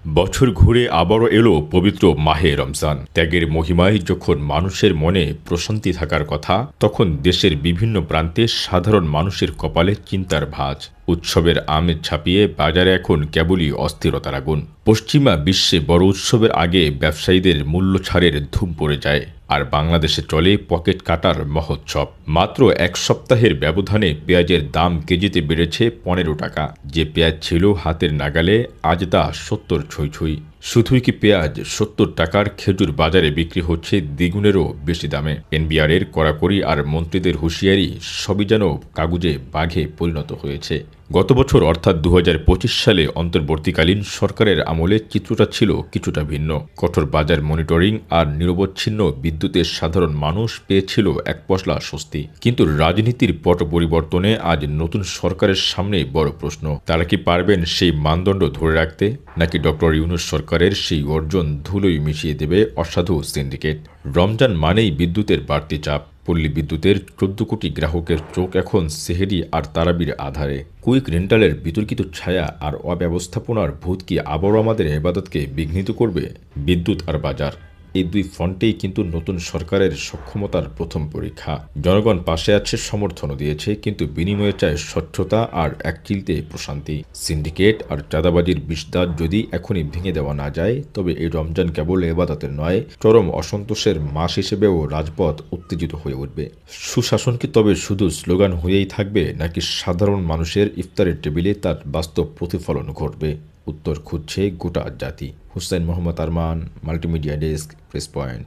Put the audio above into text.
বছর ঘুরে আবারও এলো পবিত্র মাহে রমজান। ত্যাগের মহিমায় যখন মানুষের মনে প্রশান্তি থাকার কথা, তখন দেশের বিভিন্ন প্রান্তে সাধারণ মানুষের কপালে চিন্তার ভাঁজ। উৎসবের আমেজ ছাপিয়ে বাজারে এখন কেবলই অস্থিরতার আগুন। পশ্চিমা বিশ্বে বড় উৎসবের আগে ব্যবসায়ীদের মূল্য ছাড়ের ধুম পড়ে যায়, আর বাংলাদেশে চলে পকেট কাটার মহোৎসব। মাত্র এক সপ্তাহের ব্যবধানে পেঁয়াজের দাম কেজিতে বেড়েছে 15 টাকা। যে পেঁয়াজ ছিল হাতের নাগালে, আজ তা 70 ছুঁই ছুঁই। শুধুই কি পেঁয়াজ, 70 টাকার খেজুর বাজারে বিক্রি হচ্ছে দ্বিগুণেরও বেশি দামে। এনবিআরের কড়াকড়ি আর মন্ত্রীদের হুঁশিয়ারি সবই যেন কাগুজে বাঘে পরিণত হয়েছে। গত বছর অর্থাৎ 2025 সালে অন্তর্বর্তীকালীন সরকারের আমলে চিত্রটা ছিল কিছুটা ভিন্ন। কঠোর বাজার মনিটরিং আর নিরবচ্ছিন্ন বিদ্যুতের সাধারণ মানুষ পেয়েছিল এক পশলা স্বস্তি। কিন্তু রাজনীতির পট পরিবর্তনে আজ নতুন সরকারের সামনে বড় প্রশ্ন, তারা কি পারবেন সেই মানদণ্ড ধরে রাখতে, নাকি ডক্টর ইউনূস সরকারের সেই অর্জন ধুলোয় মিশিয়ে দেবে অসাধু সিন্ডিকেট। রমজান মানেই বিদ্যুতের বাড়তি চাপ। পল্লী বিদ্যুতের 14 কোটি গ্রাহকের চোখ এখন সেহেরি আর তারাবির আধারে। কুইক রেন্টালের বিতর্কিত ছায়া আর অব্যবস্থাপনার ভূত কি আবারও আমাদের ইবাদতকে বিঘ্নিত করবে? বিদ্যুৎ আর বাজার, এই দুই ফ্রন্টেই কিন্তু নতুন সরকারের সক্ষমতার প্রথম পরীক্ষা। জনগণ পাশে আছে, সমর্থনও দিয়েছে, কিন্তু বিনিময়ে চায় স্বচ্ছতা আর একচিলতে প্রশান্তি। সিন্ডিকেট আর চাঁদাবাজির বিষদাঁত যদি এখনই ভেঙে দেওয়া না যায়, তবে এই রমজান কেবল ইবাদতের নয়, চরম অসন্তোষের মাস হিসেবেও রাজপথ উত্তেজিত হয়ে উঠবে। সুশাসন কি তবে শুধু স্লোগান হয়েই থাকবে, নাকি সাধারণ মানুষের ইফতারের টেবিলে তার বাস্তব প্রতিফলন ঘটবে? উত্তর খুঁজছে গোটা জাতি। Hussain Mohammad Arman, multimedia desk, press point.